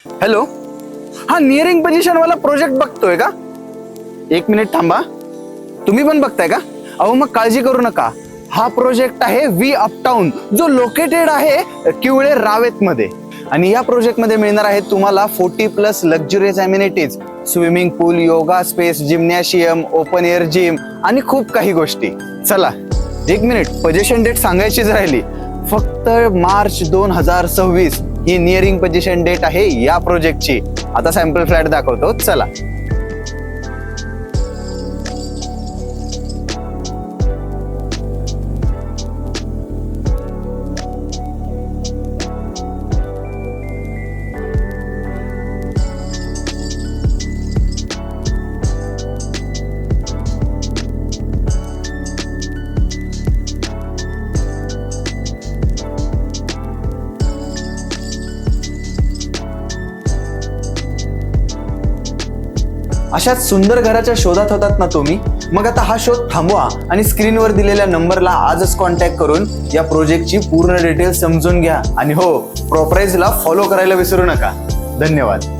Hello, हा nearing position वाला project बघतोय का? एक मिनिट थांबा. तुम्ही पण बघताय का? अहो मग काळजी करू नका. हा प्रोजेक्ट आहे वी अपटाउन, जो लोकेटेड आहे किवळे रावेत मध्ये. आणि या प्रोजेक्ट मध्ये मिळणार आहे तुम्हाला 40+ luxurious amenities, swimming pool, yoga space, gymnasium, open air gym आणि खूप काही गोष्टी. चला एक मिनिट, पोझिशन डेट सांगायचीच राहिली. फक्त मार्च 2026 ही नियरिंग पोझिशन डेट आहे या प्रोजेक्टची. आता सॅम्पल फ्लॅट दाखवतो, चला. अशाच सुंदर घराच्या शोधात होतात ना तुम्ही? मग आता हा शोध थांबवा आणि स्क्रीनवर दिलेल्या नंबरला आजच कॉन्टॅक्ट करून या प्रोजेक्टची पूर्ण डिटेल समजून घ्या. आणि हो, प्रोप्राइजला फॉलो करायला विसरू नका. धन्यवाद.